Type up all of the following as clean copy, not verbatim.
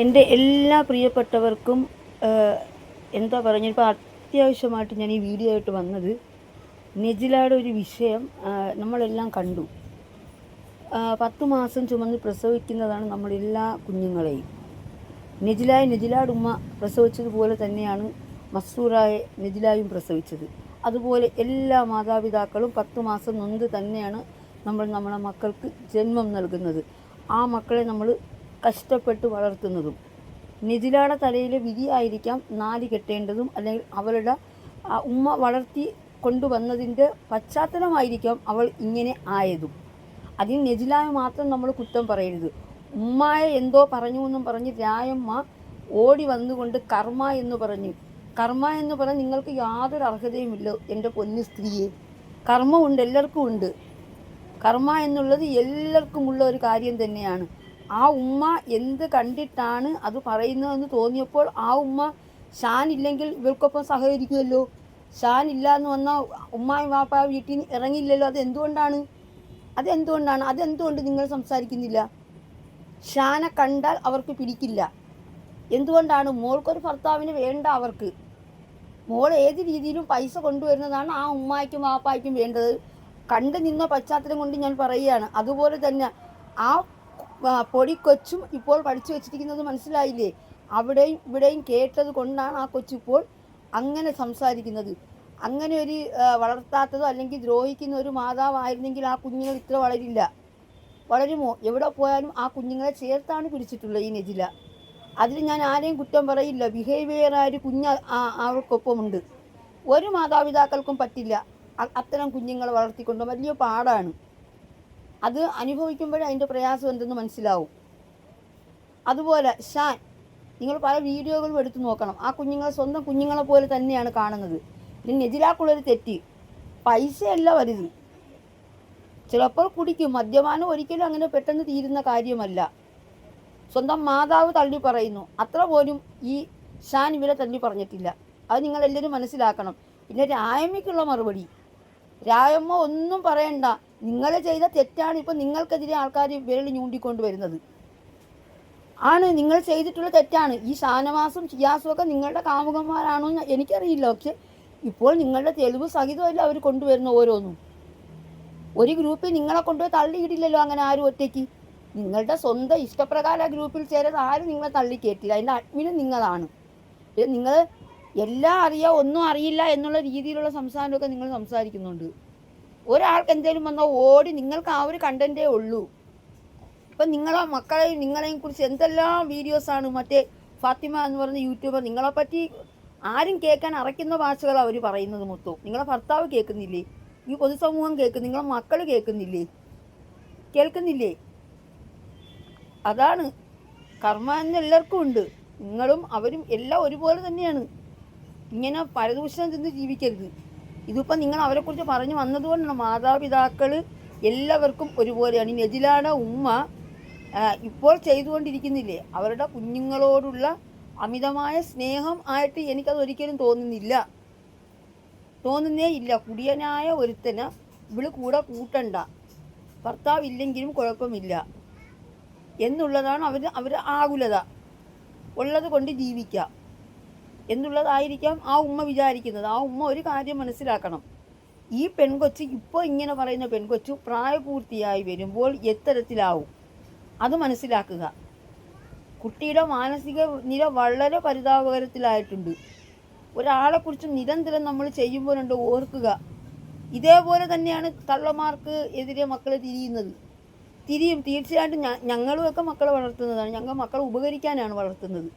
എൻ്റെ എല്ലാ പ്രിയപ്പെട്ടവർക്കും എന്താ പറയുക, ഇപ്പോൾ അത്യാവശ്യമായിട്ട് ഞാൻ ഈ വീഡിയോ ആയിട്ട് വന്നത്, നെജിലയുടെ ഒരു വിഷയം നമ്മളെല്ലാം കണ്ടു. 10 മാസം ചുമന്ന് പ്രസവിക്കുന്നതാണ് നമ്മളെല്ലാ കുഞ്ഞുങ്ങളെയും. നെജിലയുടെ ഉമ്മ പ്രസവിച്ചതുപോലെ തന്നെയാണ് മസ്റൂറായെ നെജിലായും പ്രസവിച്ചത്. അതുപോലെ എല്ലാ മാതാപിതാക്കളും 10 മാസം നൊന്ത് തന്നെയാണ് നമ്മളെ മക്കൾക്ക് ജന്മം നൽകുന്നത്. ആ മക്കളെ നമ്മൾ കഷ്ടപ്പെട്ട് വളർത്തുന്നതും. നെജിലയുടെ തലയിലെ വിധിയായിരിക്കാം 4 കെട്ടേണ്ടതും, അല്ലെങ്കിൽ അവളുടെ ഉമ്മ വളർത്തി കൊണ്ടുവന്നതിൻ്റെ പശ്ചാത്തലമായിരിക്കാം അവൾ ഇങ്ങനെ ആയതും. അതിന് നെജിലായ മാത്രം നമ്മൾ കുറ്റം പറയരുത്. ഉമ്മായെ എന്തോ പറഞ്ഞു എന്നും പറഞ്ഞ് രായമ്മ ഓടി വന്നുകൊണ്ട് കർമ്മ എന്ന് പറഞ്ഞ് നിങ്ങൾക്ക് യാതൊരു അർഹതയുമില്ല എൻ്റെ പൊന്നു സ്ത്രീയെ. കർമ്മമുണ്ട്, എല്ലാവർക്കും ഉണ്ട്. കർമ്മ എന്നുള്ളത് എല്ലാവർക്കുമുള്ള ഒരു കാര്യം തന്നെയാണ്. ആ ഉമ്മ എന്ത് കണ്ടിട്ടാണ് അത് പറയുന്നതെന്ന് തോന്നിയപ്പോൾ ആ ഉമ്മ ഷാൻ ഇല്ലെങ്കിൽ ഇവർക്കൊപ്പം സഹകരിക്കുമല്ലോ. ഷാൻ ഇല്ല എന്ന് വന്നാൽ ഉമ്മായും വാപ്പാ വീട്ടിൽ നിന്ന് ഇറങ്ങില്ലല്ലോ. അതെന്തുകൊണ്ട് നിങ്ങൾ സംസാരിക്കുന്നില്ല? ഷാനെ കണ്ടാൽ അവർക്ക് പിടിക്കില്ല. എന്തുകൊണ്ടാണ്? മോൾക്കൊരു ഭർത്താവിന് വേണ്ട. അവർക്ക് മോൾ ഏത് രീതിയിലും പൈസ കൊണ്ടുവരുന്നതാണ് ആ ഉമ്മായ്ക്കും വാപ്പായ്ക്കും വേണ്ടത്. കണ്ടു നിന്ന പശ്ചാത്തലം കൊണ്ട് ഞാൻ പറയുകയാണ്. അതുപോലെ തന്നെ ആ പൊടിക്കൊച്ചും ഇപ്പോൾ പഠിച്ചു വെച്ചിരിക്കുന്നത് മനസ്സിലായില്ലേ? അവിടെയും ഇവിടെയും കേട്ടത് കൊണ്ടാണ് ആ കൊച്ചിപ്പോൾ അങ്ങനെ സംസാരിക്കുന്നത്. അങ്ങനെ ഒരു വളർത്താത്തതോ അല്ലെങ്കിൽ ദ്രോഹിക്കുന്ന ഒരു മാതാവായിരുന്നെങ്കിൽ ആ കുഞ്ഞുങ്ങൾ ഇത്ര വളരുമോ? എവിടെ പോയാലും ആ കുഞ്ഞുങ്ങളെ ചേർത്താണ് പിടിച്ചിട്ടുള്ളത് ഈ നെജില. അതിൽ ഞാൻ ആരെയും കുറ്റം പറയില്ല. ബിഹേവിയറായ കുഞ്ഞ് അവർക്കൊപ്പമുണ്ട്. ഒരു മാതാപിതാക്കൾക്കും പറ്റില്ല അത്തരം കുഞ്ഞുങ്ങളെ വളർത്തിക്കൊണ്ട്. വലിയ പാടാണ് അത്. അനുഭവിക്കുമ്പോഴേ അതിൻ്റെ പ്രയാസം എന്തെന്ന് മനസ്സിലാവും. അതുപോലെ ഷാൻ, നിങ്ങൾ പല വീഡിയോകളും എടുത്തു നോക്കണം. ആ കുഞ്ഞുങ്ങളെ സ്വന്തം കുഞ്ഞുങ്ങളെ പോലെ തന്നെയാണ് കാണുന്നത്. ഇനി നെജിലാക്കുള്ളൊരു തെറ്റ്, പൈസയല്ല വലുത്. ചിലപ്പോൾ കുടിക്കും. മദ്യപാനം ഒരിക്കലും അങ്ങനെ പെട്ടെന്ന് തീരുന്ന കാര്യമല്ല. സ്വന്തം മാതാവ് തള്ളി പറയുന്നു, അത്ര പോലും ഈ ഷാൻ ഇവരെ തള്ളി പറഞ്ഞിട്ടില്ല. അത് നിങ്ങളെല്ലാവരും മനസ്സിലാക്കണം. പിന്നെ രായമ്മയ്ക്കുള്ള മറുപടി, രായമ്മ ഒന്നും പറയണ്ട. നിങ്ങൾ ചെയ്ത തെറ്റാണ് ഇപ്പം നിങ്ങൾക്കെതിരെ ആൾക്കാർ വിരൽ ഞൂണ്ടിക്കൊണ്ട് വരുന്നത്. നിങ്ങൾ ചെയ്തിട്ടുള്ള തെറ്റാണ്. ഈ ഷാനവാസും ഷിയാസും ഒക്കെ നിങ്ങളുടെ കാമുകന്മാരാണോ എന്ന് എനിക്കറിയില്ല. പക്ഷെ ഇപ്പോൾ നിങ്ങളുടെ തെളിവ് സഹിതമല്ല അവർ കൊണ്ടുവരുന്ന ഓരോന്നും. ഒരു ഗ്രൂപ്പിൽ നിങ്ങളെ കൊണ്ടുപോയി തള്ളിയിടില്ലല്ലോ അങ്ങനെ ആരും ഒറ്റയ്ക്ക്. നിങ്ങളുടെ സ്വന്തം ഇഷ്ടപ്രകാരം ഗ്രൂപ്പിൽ ചേരാൻ ആരും നിങ്ങളെ തള്ളിക്കേറ്റില്ല. അതിൻ്റെ അഡ്മിനും നിങ്ങളാണ്. നിങ്ങൾ എല്ലാം അറിയാം ഒന്നും അറിയില്ല എന്നുള്ള രീതിയിലുള്ള സംസാരമൊക്കെ നിങ്ങൾ സംസാരിക്കുന്നുണ്ട്. ഒരാൾക്ക് എന്തെങ്കിലും വന്നാൽ ഓടി നിങ്ങൾക്ക് ആ ഒരു കണ്ടൻറ്റേ ഉള്ളൂ. ഇപ്പം നിങ്ങളെ മക്കളെയും നിങ്ങളെയും കുറിച്ച് എന്തെല്ലാം വീഡിയോസാണ് മറ്റേ ഫാത്തിമ എന്ന് പറയുന്ന യൂട്യൂബർ നിങ്ങളെപ്പറ്റി ആരും കേൾക്കാൻ അറയ്ക്കുന്ന ഭാഷകൾ അവർ പറയുന്നത് മൊത്തം. നിങ്ങളെ ഭർത്താവ് കേൾക്കുന്നില്ലേ? ഈ പൊതുസമൂഹം കേൾക്കുന്നു. നിങ്ങളെ മക്കൾ കേൾക്കുന്നില്ലേ? അതാണ് കർമ്മ എന്ന് എല്ലാവർക്കും ഉണ്ട്. നിങ്ങളും അവരും എല്ലാം ഒരുപോലെ തന്നെയാണ്. ഇങ്ങനെ പരദൂഷണം തിന്ന് ജീവിക്കരുത്. ഇതിപ്പോൾ നിങ്ങൾ അവരെക്കുറിച്ച് പറഞ്ഞു വന്നതുകൊണ്ടാണ്. മാതാപിതാക്കൾ എല്ലാവർക്കും ഒരുപോലെയാണ്. ഈ നെജിലയുടെ ഉമ്മ ഇപ്പോൾ ചെയ്തുകൊണ്ടിരിക്കുന്നില്ലേ, അവരുടെ കുഞ്ഞുങ്ങളോടുള്ള അമിതമായ സ്നേഹം ആയിട്ട് എനിക്കത് ഒരിക്കലും തോന്നുന്നേ ഇല്ല. കുടിയനായ ഒരുത്തന് ഇവള് കൂടെ കൂട്ടണ്ട, ഭർത്താവില്ലെങ്കിലും കുഴപ്പമില്ല എന്നുള്ളതാണ് അവർ ആകുലത. ഉള്ളത് കൊണ്ട് ജീവിക്കാം എന്നുള്ളതായിരിക്കാം ആ ഉമ്മ വിചാരിക്കുന്നത്. ആ ഉമ്മ ഒരു കാര്യം മനസ്സിലാക്കണം. ഈ പെൺകൊച്ച് ഇപ്പോൾ ഇങ്ങനെ പറയുന്ന പെൺകൊച്ചു പ്രായപൂർത്തിയായി വരുമ്പോൾ എത്തരത്തിലാവും അത് മനസ്സിലാക്കുക. കുട്ടിയുടെ മാനസിക നില വളരെ പരിതാപകരത്തിലായിട്ടുണ്ട്. ഒരാളെക്കുറിച്ച് നിരന്തരം നമ്മൾ ചെയ്യുമ്പോഴുണ്ട് ഓർക്കുക. ഇതേപോലെ തന്നെയാണ് തള്ളമാർക്ക് എതിരെ മക്കളെ തിരിയും. തീർച്ചയായിട്ടും ഞങ്ങളുമൊക്കെ മക്കളെ വളർത്തുന്നതാണ്. ഞങ്ങൾ മക്കളെ ഉപകരിക്കാനാണ് വളർത്തുന്നത്.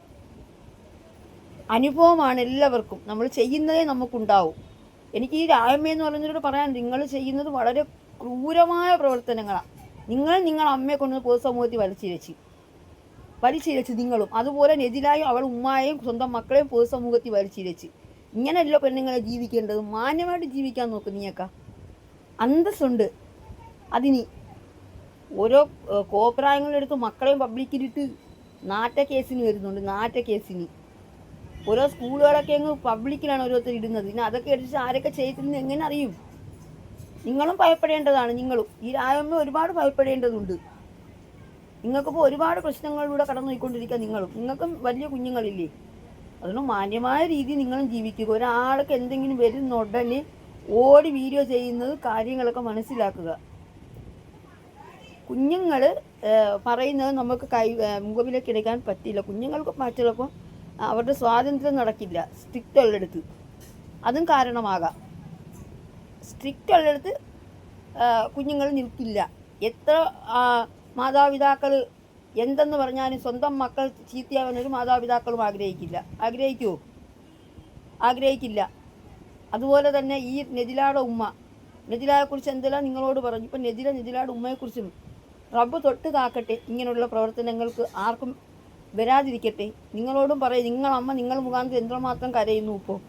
അനുഭവമാണ് എല്ലാവർക്കും. നമ്മൾ ചെയ്യുന്നതേ നമുക്കുണ്ടാവും. എനിക്ക് ഈ രായമ്മയെന്ന് പറയുന്നവരോട് പറയാൻ, നിങ്ങൾ ചെയ്യുന്നത് വളരെ ക്രൂരമായ പ്രവർത്തനങ്ങളാണ്. നിങ്ങളെ അമ്മയെ കൊണ്ട് പൊതുസമൂഹത്തിൽ വലിച്ചിരച്ച് നിങ്ങളും അതുപോലെ നെജിലായും അവൾ ഉമ്മായെയും സ്വന്തം മക്കളെയും പൊതുസമൂഹത്തിൽ വലിച്ചിരച്ച്. ഇങ്ങനെയല്ല പെണ്ണുങ്ങളെ ജീവിക്കേണ്ടത്. മാന്യമായിട്ട് ജീവിക്കാൻ നോക്കും. നീയൊക്കെ അന്തസ്സുണ്ട്. അതിന് ഓരോ കോപ്രായങ്ങളെടുത്ത് മക്കളെയും പബ്ലിക്കിലിട്ട് നാറ്റക്കേസിന് വരുന്നുണ്ട്. ഓരോ സ്കൂളുകളൊക്കെ അങ്ങ് പബ്ലിക്കിലാണ് ഓരോരുത്തർ ഇടുന്നത്. പിന്നെ അതൊക്കെ എടുത്ത് ആരൊക്കെ ചെയ്തിരുന്നത് എങ്ങനെ അറിയും? നിങ്ങളും ഭയപ്പെടേണ്ടതാണ്. ഈ രായമ്മ ഒരുപാട് ഭയപ്പെടേണ്ടതുണ്ട്. നിങ്ങൾക്കിപ്പോൾ ഒരുപാട് പ്രശ്നങ്ങളിലൂടെ കടന്നു പോയിക്കൊണ്ടിരിക്കുക. നിങ്ങൾക്കും വലിയ കുഞ്ഞുങ്ങളില്ലേ? അതുകൊണ്ട് മാന്യമായ രീതിയിൽ നിങ്ങളും ജീവിക്കുക. ഒരാൾക്ക് എന്തെങ്കിലും വരുന്ന ഉടനെ ഓടി വീഡിയോ ചെയ്യുന്നത് കാര്യങ്ങളൊക്കെ മനസ്സിലാക്കുക. കുഞ്ഞുങ്ങൾ പറയുന്നത് നമുക്ക് മുഖവിലേക്ക് എടുക്കാൻ പറ്റില്ല. കുഞ്ഞുങ്ങൾക്ക് ചിലപ്പോൾ അവരുടെ സ്വാതന്ത്ര്യം നടക്കില്ല. സ്ട്രിക്റ്റ് ഉള്ളിടത്ത് അതും കാരണമാകാം. സ്ട്രിക്റ്റ് ഉള്ളിടത്ത് കുഞ്ഞുങ്ങൾ നിൽക്കില്ല. എത്ര മാതാപിതാക്കൾ എന്തെന്ന് പറഞ്ഞാലും സ്വന്തം മക്കൾ ചീത്തയാവാൻ ഒരു മാതാപിതാക്കളും ആഗ്രഹിക്കില്ല. അതുപോലെ തന്നെ ഈ നെജിലയുടെ ഉമ്മ, നെജിലയെക്കുറിച്ച് എന്തെല്ലാം നിങ്ങളോട് പറഞ്ഞു. ഇപ്പം നെജിലയുടെ ഉമ്മയെക്കുറിച്ചും റബ്ബ് തൊട്ട് താക്കട്ടെ. ഇങ്ങനെയുള്ള പ്രവർത്തനങ്ങൾക്ക് ആർക്കും വരാതിരിക്കട്ടെ. നിങ്ങളോടും പറയും, നിങ്ങളമ്മ നിങ്ങൾ മുഖാന്തരം എത്രമാത്രം കരയുന്നു. ഇപ്പോൾ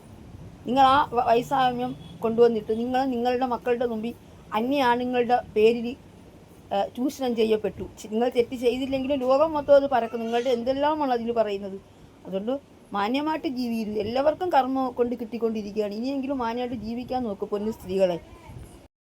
നിങ്ങൾ ആ വയസ്സാമ്യം കൊണ്ടുവന്നിട്ട് നിങ്ങളുടെ മക്കളുടെ മുമ്പിൽ അന്യ ആണുങ്ങളുടെ പേരിൽ ചൂഷണം ചെയ്യപ്പെട്ടു. നിങ്ങൾ തെറ്റ് ചെയ്തില്ലെങ്കിലും ലോകം മൊത്തം അത് പറക്കും. നിങ്ങളുടെ എന്തെല്ലാമാണ് അതിൽ പറയുന്നത്. അതുകൊണ്ട് മാന്യമായിട്ട് ജീവിക്കരുത്. എല്ലാവർക്കും കർമ്മം കൊണ്ട് കിട്ടിക്കൊണ്ടിരിക്കുകയാണ്. ഇനിയെങ്കിലും മാന്യമായിട്ട് ജീവിക്കാൻ നോക്കും പൊന്നു സ്ത്രീകളെ.